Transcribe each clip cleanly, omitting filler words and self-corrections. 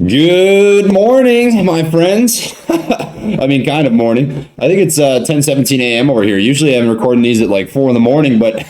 Good morning, my friends. I mean, kind of morning. I think it's 10:17 a.m. over here. Usually I'm recording these at like 4 in the morning, but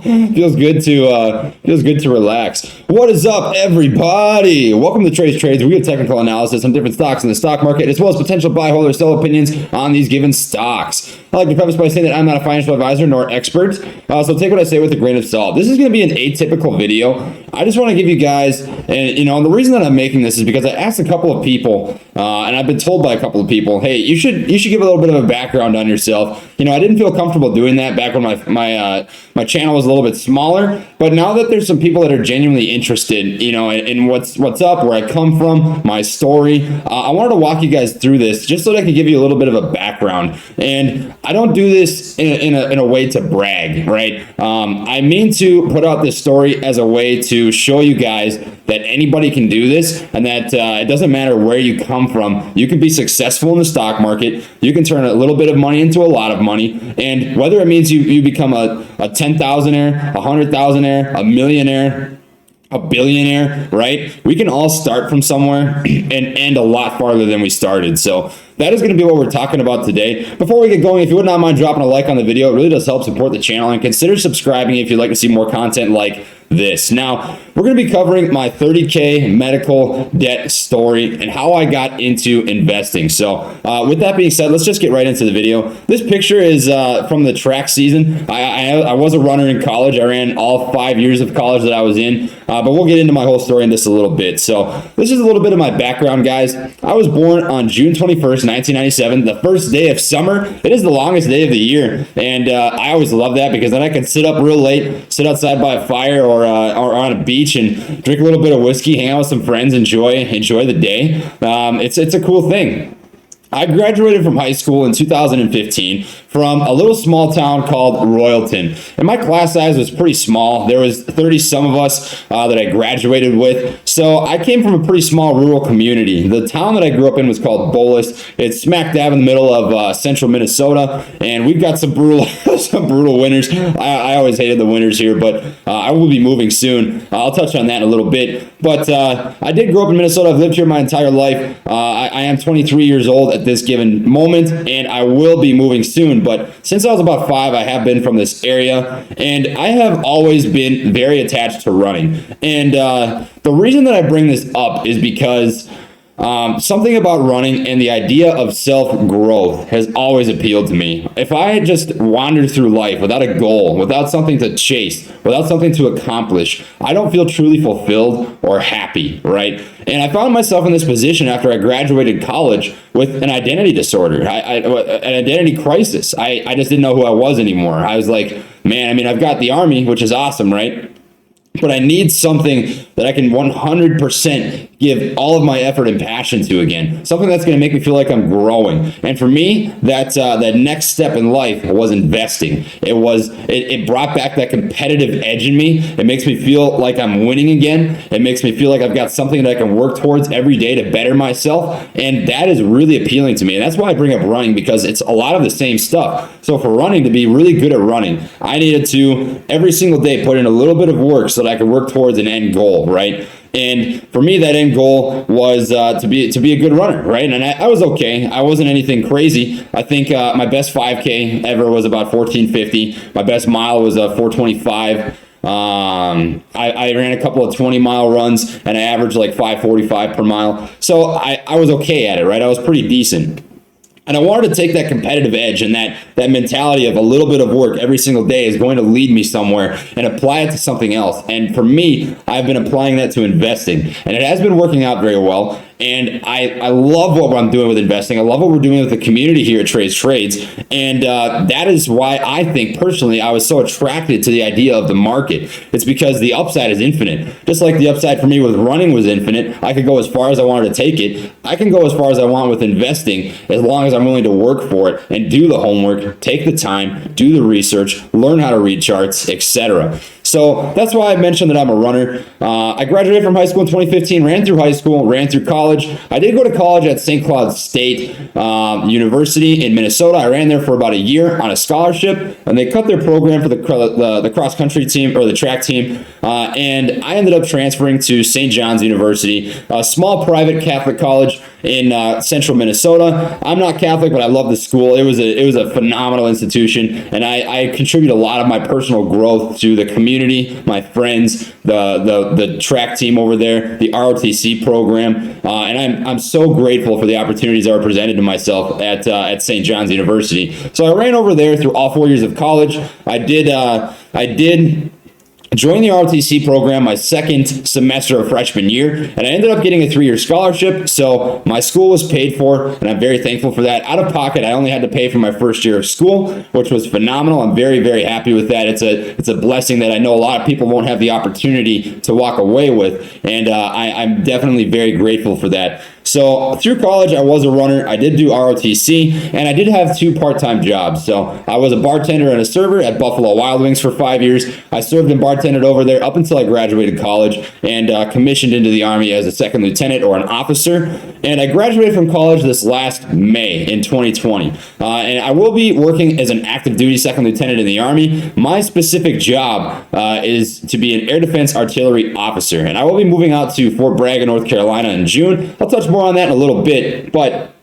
feels good to relax. What is up, everybody? Welcome to Trades. We get technical analysis on different stocks in the stock market, as well as potential buy, hold, or sell opinions on these given stocks. I like to preface by saying that I'm not a financial advisor nor expert, so take what I say with a grain of salt. This is going to be an atypical video. I just want to give you guys, and the reason that I'm making this is because I asked a couple of people, and I've been told by a couple of people, hey, you should give a little bit of a background on yourself. I didn't feel comfortable doing that back when my channel was a little bit smaller, but now that there's some people that are genuinely interested, in what's up, where I come from, my story, I wanted to walk you guys through this just so that I could give you a little bit of a background. And I don't do this in a way to brag, right? I mean to put out this story as a way to show you guys that anybody can do this, and that it doesn't matter where you come from. You can be successful in the stock market. You can turn a little bit of money into a lot of money, and whether it means you become a 10,000-aire, a 100,000-aire, a millionaire, a billionaire, right? We can all start from somewhere and end a lot farther than we started. So that is going to be what we're talking about today. Before we get going, if you would not mind dropping a like on the video, it really does help support the channel, and consider subscribing if you'd like to see more content like this. Now, we're going to be covering my 30K medical debt story and how I got into investing. So with that being said, let's just get right into the video. This picture is from the track season. I was a runner in college. I ran all 5 years of college that I was in, but we'll get into my whole story in just a little bit. So this is a little bit of my background, guys. I was born on June 21st, 1997, the first day of summer. It is the longest day of the year, and I always love that because then I can sit up real late, sit outside by a fire or on a beach and drink a little bit of whiskey, hang out with some friends, enjoy the day. It's a cool thing. I graduated from high school in 2015 from a little small town called Royalton. And my class size was pretty small. There was 30 some of us that I graduated with. So I came from a pretty small rural community. The town that I grew up in was called Bolus. It's smack dab in the middle of central Minnesota. And we've got some brutal winters. I always hated the winters here, but I will be moving soon. I'll touch on that in a little bit. But I did grow up in Minnesota. I've lived here my entire life. I am 23 years old at this given moment, and I will be moving soon. But since I was about 5, I have been from this area, and I have always been very attached to running. And the reason that I bring this up is because something about running and the idea of self-growth has always appealed to me. If I just wandered through life without a goal, without something to chase, without something to accomplish, I don't feel truly fulfilled or happy, right? And I found myself in this position after I graduated college with an identity disorder, an identity crisis. I just didn't know who I was anymore. I was like, man, I mean, I've got the Army, which is awesome, right? But I need something that I can 100% give all of my effort and passion to again. Something that's going to make me feel like I'm growing. And for me, that next step in life was investing. It brought back that competitive edge in me. It makes me feel like I'm winning again. It makes me feel like I've got something that I can work towards every day to better myself. And that is really appealing to me. And that's why I bring up running, because it's a lot of the same stuff. So for running, to be really good at running, I needed to every single day put in a little bit of work so that I could work towards an end goal, right? And for me, that end goal was to be a good runner, right? And I was okay. I wasn't anything crazy. I think my best 5K ever was about 14:50. My best mile was 4:25. I ran a couple of 20-mile runs, and I averaged like 5:45 per mile. So I was okay at it, right? I was pretty decent. And I wanted to take that competitive edge and that mentality of a little bit of work every single day is going to lead me somewhere, and apply it to something else. And for me, I've been applying that to investing, and it has been working out very well. And I love what I'm doing with investing. I love what we're doing with the community here at Trades. And that is why I think personally I was so attracted to the idea of the market. It's because the upside is infinite. Just like the upside for me with running was infinite, I could go as far as I wanted to take it. I can go as far as I want with investing as long as I'm willing to work for it and do the homework, take the time, do the research, learn how to read charts, etc. So that's why I mentioned that I'm a runner. I graduated from high school in 2015, ran through high school, ran through college, college. I did go to college at St. Cloud State University in Minnesota. I ran there for about a year on a scholarship, and they cut their program for the cross country team or the track team, and I ended up transferring to St. John's University, a small private Catholic college in central Minnesota. I'm not Catholic, but I love the school. It was a phenomenal institution, and I contribute a lot of my personal growth to the community, my friends, the track team over there, the ROTC program, and I'm so grateful for the opportunities that were presented to myself at St. John's University. So I ran over there through all 4 years of college. I did joined the ROTC program my second semester of freshman year, and I ended up getting a 3-year scholarship, so my school was paid for, and I'm very thankful for that. Out of pocket, I only had to pay for my first year of school, which was phenomenal. I'm very, very happy with that. It's a blessing that I know a lot of people won't have the opportunity to walk away with, and I'm definitely very grateful for that. So through college, I was a runner. I did do ROTC, and I did have 2 part-time jobs. So I was a bartender and a server at Buffalo Wild Wings for 5 years. I served and bartended over there up until I graduated college and commissioned into the Army as a second lieutenant or an officer. And I graduated from college this last May in 2020. And I will be working as an active duty second lieutenant in the Army. My specific job is to be an air defense artillery officer. And I will be moving out to Fort Bragg, North Carolina in June. I'll touch more on that in a little bit, but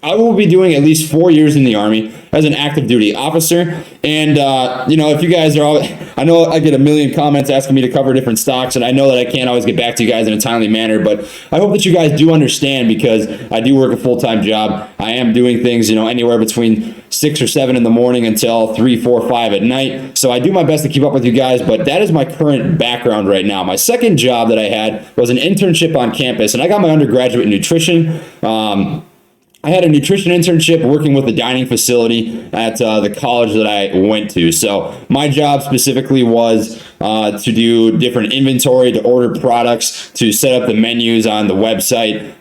I will be doing at least 4 years in the Army as an active duty officer. And, if you guys are all, I know I get a million comments asking me to cover different stocks, and I know that I can't always get back to you guys in a timely manner, but I hope that you guys do understand, because I do work a full-time job. I am doing things, anywhere between 6 or 7 in the morning until 3, 4, 5 at night. So I do my best to keep up with you guys, but that is my current background right now. My second job that I had was an internship on campus, and I got my undergraduate in nutrition. I had a nutrition internship working with the dining facility at the college that I went to. So my job specifically was to do different inventory, to order products, to set up the menus on the website,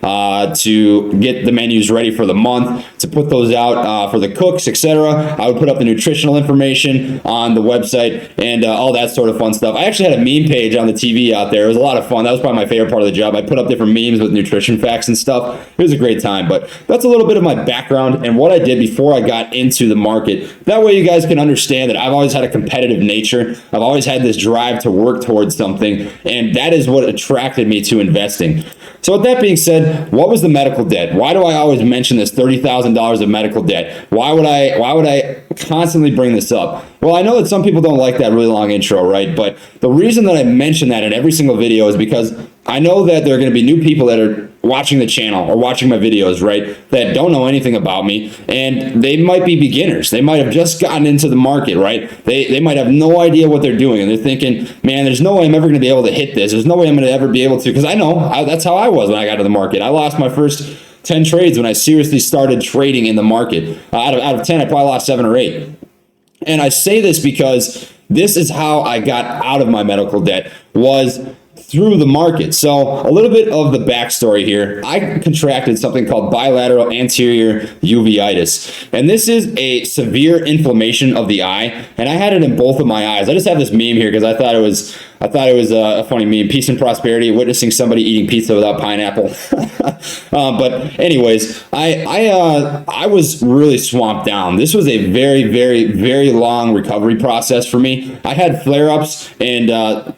to get the menus ready for the month, to put those out for the cooks, etc. I would put up the nutritional information on the website and all that sort of fun stuff. I actually had a meme page on the TV out there. It was a lot of fun. That was probably my favorite part of the job. I put up different memes with nutrition facts and stuff. It was a great time, but that's a little bit of my background and what I did before I got into the market. That way you guys can understand that I've always had a competitive nature. I've always had this drive to work towards something, and that is what attracted me to investing. So with that being said, what was the medical debt? Why do I always mention this $30,000 of medical debt? Why would I constantly bring this up? Well, I know that some people don't like that really long intro, right? But the reason that I mention that in every single video is because I know that there are going to be new people that are watching the channel or watching my videos, right, that don't know anything about me, and they might be beginners. They might have just gotten into the market, right? They might have no idea what they're doing, and they're thinking, man, there's no way I'm ever going to be able to hit this. There's no way I'm going to ever be able to, because I know that's how I was when I got to the market. I lost my first 10 trades when I seriously started trading in the market. Out of 10, I probably lost 7 or 8. And I say this because this is how I got out of my medical debt, was through the market. So a little bit of the backstory here. I contracted something called bilateral anterior uveitis, and this is a severe inflammation of the eye, and I had it in both of my eyes. I just have this meme here because I thought it was a funny meme. Peace and prosperity, witnessing somebody eating pizza without pineapple. But anyways, I was really swamped down. This was a very, very, very long recovery process for me. I had flare-ups and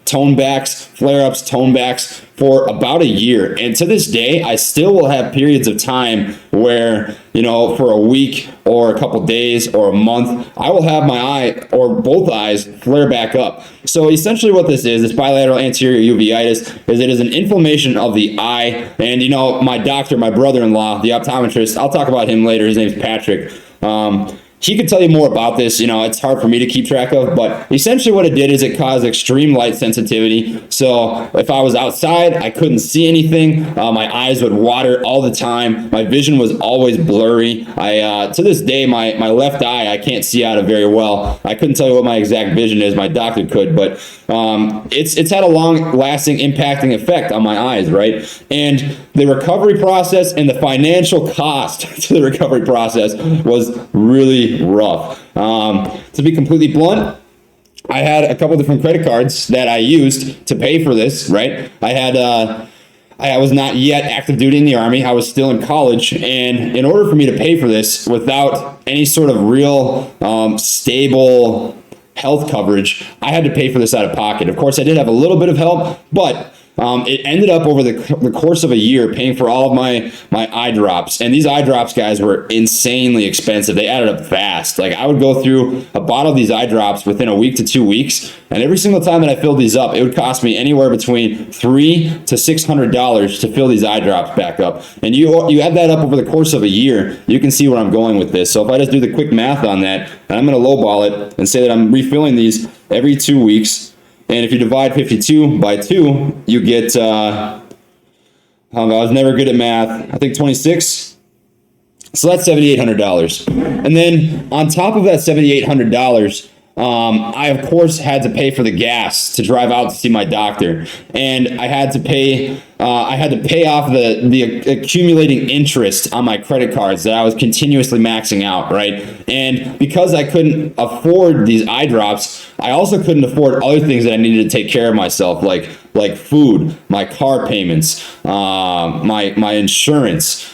flare-ups, tone backs for about a year. And to this day, I still will have periods of time where, for a week or a couple days or a month, I will have my eye or both eyes flare back up. So essentially what this bilateral anterior uveitis, is it is an inflammation of the eye. And, my doctor, my brother-in-law, the optometrist, I'll talk about him later. His name's Patrick. He could tell you more about this. It's hard for me to keep track of, but essentially what it did is it caused extreme light sensitivity. So if I was outside, I couldn't see anything. My eyes would water all the time. My vision was always blurry. To this day, my left eye, I can't see out of very well. I couldn't tell you what my exact vision is. My doctor could, but it's had a long-lasting impacting effect on my eyes, right? And the recovery process and the financial cost to the recovery process was really rough. To be completely blunt, I had a couple different credit cards that I used to pay for this, right? I I was not yet active duty in the Army. I was still in college. And in order for me to pay for this without any sort of real stable health coverage, I had to pay for this out of pocket. Of course, I did have a little bit of help, but it ended up over the course of a year paying for all of my eye drops. And these eye drops, guys, were insanely expensive. They added up fast. Like, I would go through a bottle of these eye drops within a week to 2 weeks. And every single time that I filled these up, it would cost me anywhere between $300 to $600 to fill these eye drops back up. And you add that up over the course of a year, you can see where I'm going with this. So if I just do the quick math on that, and I'm going to lowball it and say that I'm refilling these every 2 weeks. And if you divide 52 by 2, you get, I was never good at math, I think 26. So that's $7,800. And then on top of that $7,800, I, of course, had to pay for the gas to drive out to see my doctor. And I had to pay off the accumulating interest on my credit cards that I was continuously maxing out, right? And because I couldn't afford these eye drops, I also couldn't afford other things that I needed to take care of myself, like food, my car payments, my insurance,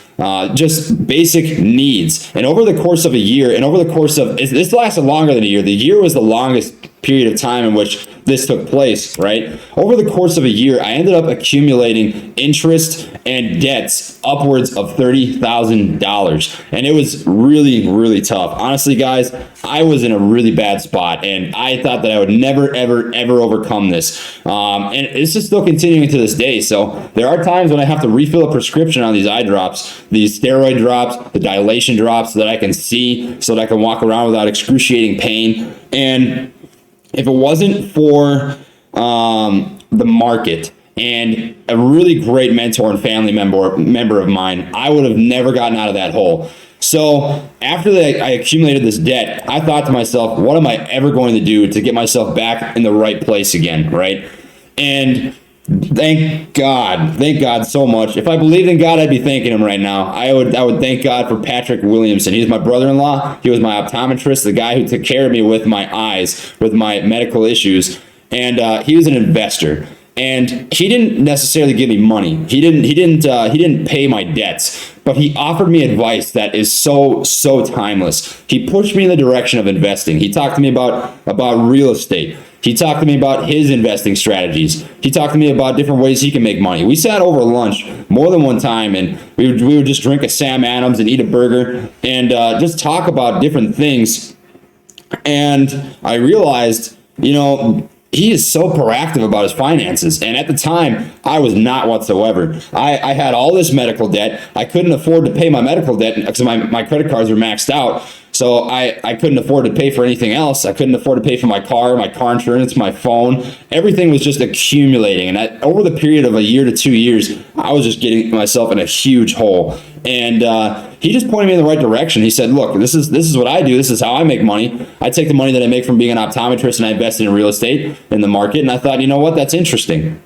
just basic needs. And over the course of a year, and over the course of, this lasted longer than a year. The year was the longest period of time in which this took place, right? Over the course of a year, I ended up accumulating interest and debts upwards of $30,000. And it was really, really tough. Honestly, guys, I was in a really bad spot, and I thought that I would never, ever, ever overcome this. And it's just still continuing to this day. So there are times when I have to refill a prescription on these eye drops, these steroid drops, the dilation drops, so that I can see, so that I can walk around without excruciating pain. And if it wasn't for the market and a really great mentor and family member of mine, I would have never gotten out of that hole. So after I accumulated this debt, I thought to myself, what am I ever going to do to get myself back in the right place again, right? And thank God so much. If I believed in God, I'd be thanking him right now. I would thank God for Patrick Williamson. He's my brother-in-law. He was my optometrist, the guy who took care of me with my eyes, with my medical issues. And he was an investor. And he didn't necessarily give me money. He didn't pay my debts, but he offered me advice that is so timeless. He pushed me in the direction of investing. He talked to me about real estate. He talked to me about his investing strategies. He talked to me about different ways he can make money. We sat over lunch more than one time, and we would just drink a Sam Adams and eat a burger and just talk about different things. And I realized, he is so proactive about his finances. And at the time, I was not whatsoever. I had all this medical debt. I couldn't afford to pay my medical debt because my credit cards were maxed out. So I couldn't afford to pay for anything else. I couldn't afford to pay for my car insurance, my phone. Everything was just accumulating. And over the period of a year to 2 years, I was just getting myself in a huge hole. And he just pointed me in the right direction. He said, look, this is what I do. This is how I make money. I take the money that I make from being an optometrist and I invest in real estate in the market. And I thought, you know what? That's interesting.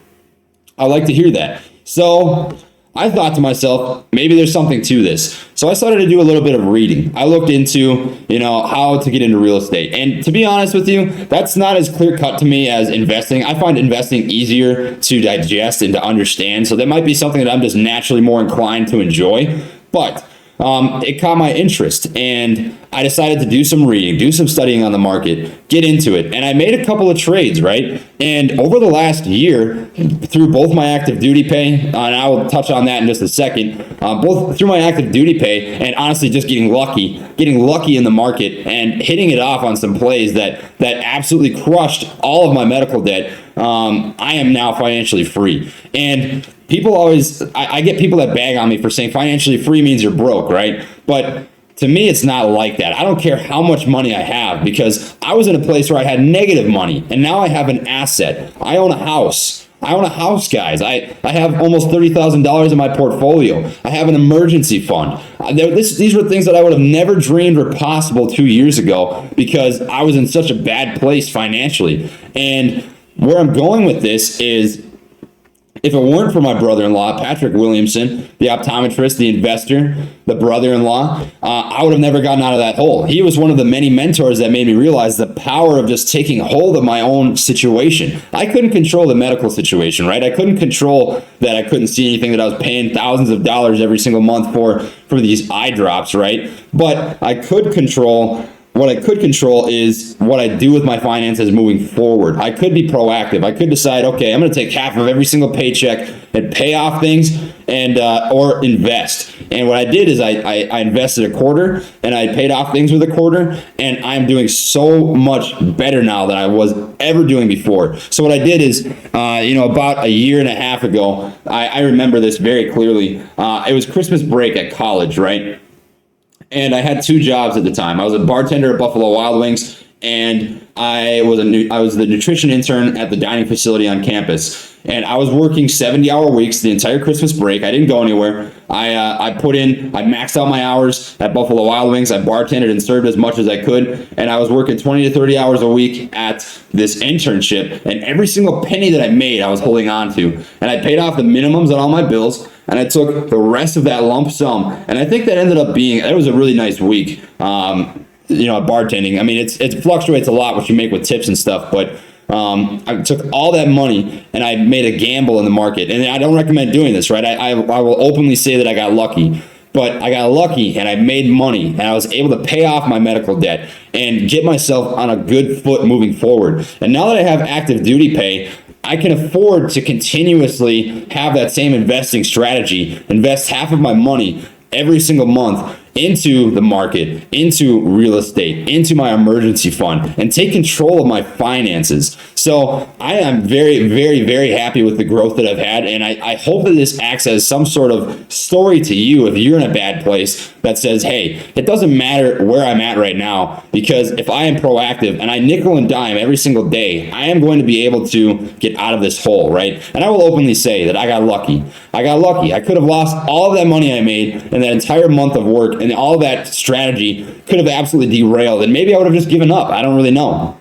I like to hear that. So I thought to myself, maybe there's something to this. So I started to do a little bit of reading. I looked into, how to get into real estate. And to be honest with you, that's not as clear cut to me as investing. I find investing easier to digest and to understand. So that might be something that I'm just naturally more inclined to enjoy. But it caught my interest, and I decided to do some reading, do some studying on the market, get into it. And I made a couple of trades, right? And over the last year, through both my active duty pay, and I will touch on that in just a second, both through my active duty pay and honestly just getting lucky in the market and hitting it off on some plays that absolutely crushed all of my medical debt, I am now financially free. And people always, I get people that bag on me for saying financially free means you're broke, right? But to me, it's not like that. I don't care how much money I have, because I was in a place where I had negative money, and now I have an asset. I own a house. Guys. I have almost $30,000 in my portfolio. I have an emergency fund. These were things that I would have never dreamed were possible 2 years ago, because I was in such a bad place financially. And where I'm going with this is, If it weren't for my brother-in-law, Patrick Williamson, the optometrist, the investor, the brother-in-law, I would have never gotten out of that hole. He was one of the many mentors that made me realize the power of just taking hold of my own situation. I couldn't control the medical situation, right? I couldn't control that I couldn't see anything, that I was paying thousands of dollars every single month for these eye drops, right? But what I could control is what I do with my finances moving forward. I could be proactive. I could decide, okay, I'm going to take half of every single paycheck and pay off things and or invest. And what I did is I invested a quarter and I paid off things with a quarter, and I'm doing so much better now than I was ever doing before. So what I did is, about a year and a half ago, I remember this very clearly. It was Christmas break at college, right? And I had two jobs at the time. I was a bartender at Buffalo Wild Wings, and I was the nutrition intern at the dining facility on campus. And I was working 70-hour weeks the entire Christmas break. I didn't go anywhere. I maxed out my hours at Buffalo Wild Wings. I bartended and served as much as I could. And I was working 20 to 30 hours a week at this internship. And every single penny that I made, I was holding on to. And I paid off the minimums on all my bills. And I took the rest of that lump sum. And I think that ended up being, it was a really nice week. Bartending. I mean, it fluctuates a lot what you make with tips and stuff, but I took all that money and I made a gamble in the market. And I don't recommend doing this, right? I will openly say that I got lucky, but I got lucky and I made money and I was able to pay off my medical debt and get myself on a good foot moving forward. And now that I have active duty pay, I can afford to continuously have that same investing strategy, invest half of my money every single month into the market, into real estate, into my emergency fund, and take control of my finances. So I am very, very, very happy with the growth that I've had, and I hope that this acts as some sort of story to you if you're in a bad place that says, hey, it doesn't matter where I'm at right now, because if I am proactive and I nickel and dime every single day, I am going to be able to get out of this hole, right? And I will openly say that I got lucky. I could have lost all of that money I made in that entire month of work, and all that strategy could have absolutely derailed, and maybe I would have just given up. I don't really know.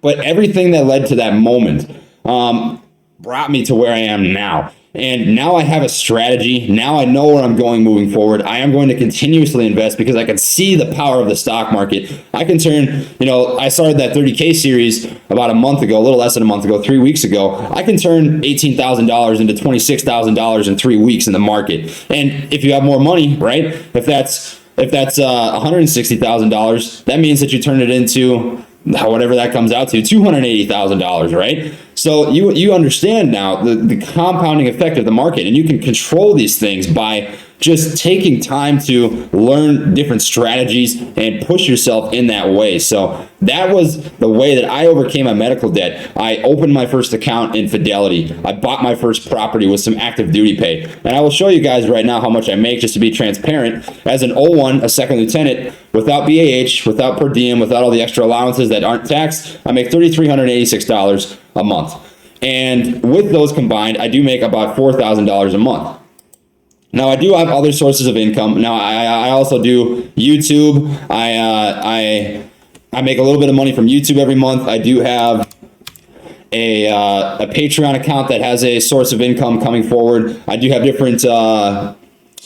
But everything that led to that moment brought me to where I am now. And now I have a strategy. Now I know where I'm going moving forward. I am going to continuously invest because I can see the power of the stock market. I can turn, I started that 30K series about a month ago, a little less than a month ago, 3 weeks ago. I can turn $18,000 into $26,000 in 3 weeks in the market. And if you have more money, right? If that's $160,000, that means that you turn it into whatever that comes out to, $280,000, right? So you understand now the compounding effect of the market, and you can control these things by just taking time to learn different strategies and push yourself in that way. So that was the way that I overcame my medical debt. I opened my first account in Fidelity. I bought my first property with some active duty pay. And I will show you guys right now how much I make, just to be transparent. As an 01, a second lieutenant, without BAH, without per diem, without all the extra allowances that aren't taxed, I make $3,386 a month. And with those combined, I do make about $4,000 a month. Now, I do have other sources of income. Now, I also do YouTube. I make a little bit of money from YouTube every month. I do have a Patreon account that has a source of income coming forward. I do have different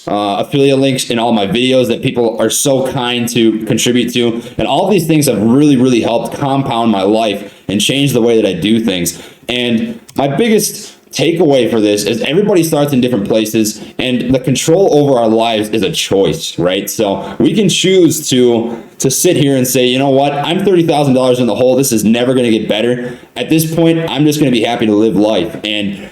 affiliate links in all my videos that people are so kind to contribute to. And all these things have really, really helped compound my life and change the way that I do things. And my biggest takeaway for this is everybody starts in different places, and the control over our lives is a choice, right? So we can choose to sit here and say, you know what, I'm $30,000 in the hole. This is never going to get better. At this point, I'm just going to be happy to live life. And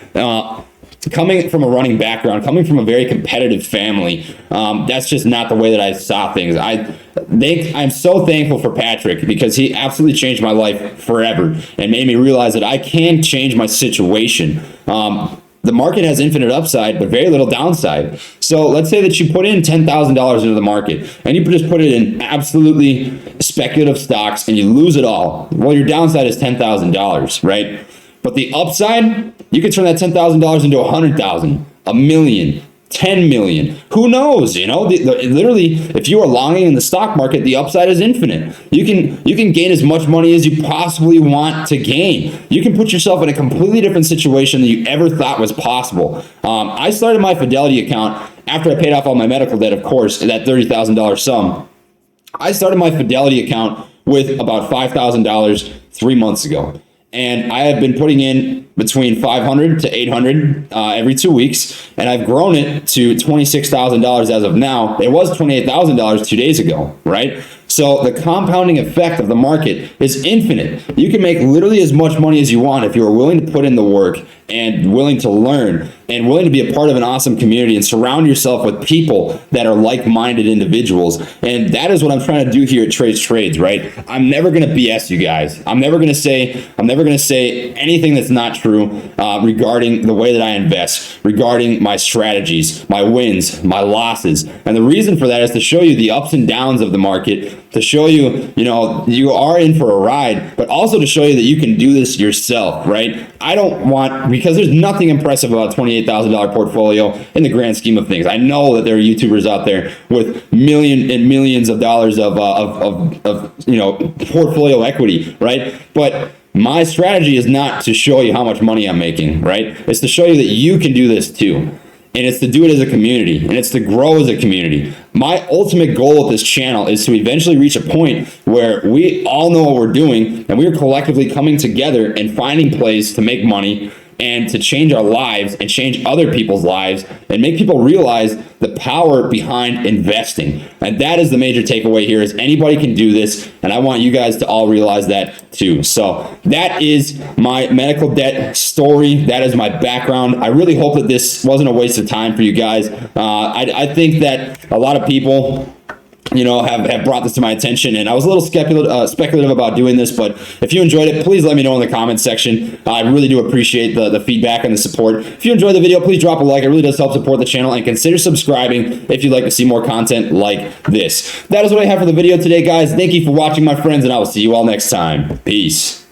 coming from a running background, coming from a very competitive family, that's just not the way that I saw things. I'm so thankful for Patrick, because he absolutely changed my life forever and made me realize that I can change my situation. The market has infinite upside, but very little downside. So let's say that you put in $10,000 into the market and you just put it in absolutely speculative stocks and you lose it all. Well, your downside is $10,000, right? But the upside, you could turn that $10,000 into $100,000, $1 million, 10 million. Who knows? You know, literally, if you are longing in the stock market, the upside is infinite. You can gain as much money as you possibly want to gain. You can put yourself in a completely different situation than you ever thought was possible. I started my Fidelity account after I paid off all my medical debt, of course, that $30,000 sum. I started my Fidelity account with about $5,000 3 months ago. And I have been putting in between $500 to $800 every 2 weeks, and I've grown it to $26,000 as of now. It was $28,000 2 days ago, right? So the compounding effect of the market is infinite. You can make literally as much money as you want if you are willing to put in the work and willing to learn and willing to be a part of an awesome community and surround yourself with people that are like-minded individuals. And that is what I'm trying to do here at Trades Trades, right? I'm never going to BS you guys. I'm never going to say anything that's not true regarding the way that I invest, regarding my strategies, my wins, my losses. And the reason for that is to show you the ups and downs of the market, to show you, you are in for a ride, but also to show you that you can do this yourself, right? I don't want, because there's nothing impressive about a $28,000 portfolio in the grand scheme of things. I know that there are YouTubers out there with millions of dollars of portfolio equity, right? But my strategy is not to show you how much money I'm making, right? It's to show you that you can do this too. And it's to do it as a community, and it's to grow as a community. My ultimate goal with this channel is to eventually reach a point where we all know what we're doing, and we are collectively coming together and finding plays to make money and to change our lives and change other people's lives and make people realize the power behind investing. And that is the major takeaway here, is anybody can do this, and I want you guys to all realize that too. So that is my medical debt story. That is my background. I really hope that this wasn't a waste of time for you guys. I think that a lot of people have brought this to my attention, and I was a little speculative about doing this, but if you enjoyed it, please let me know in the comments section. I really do appreciate the feedback and the support. If you enjoyed the video, please drop a like. It really does help support the channel, and consider subscribing if you'd like to see more content like this. That is what I have for the video today, guys. Thank you for watching, my friends, and I will see you all next time. Peace.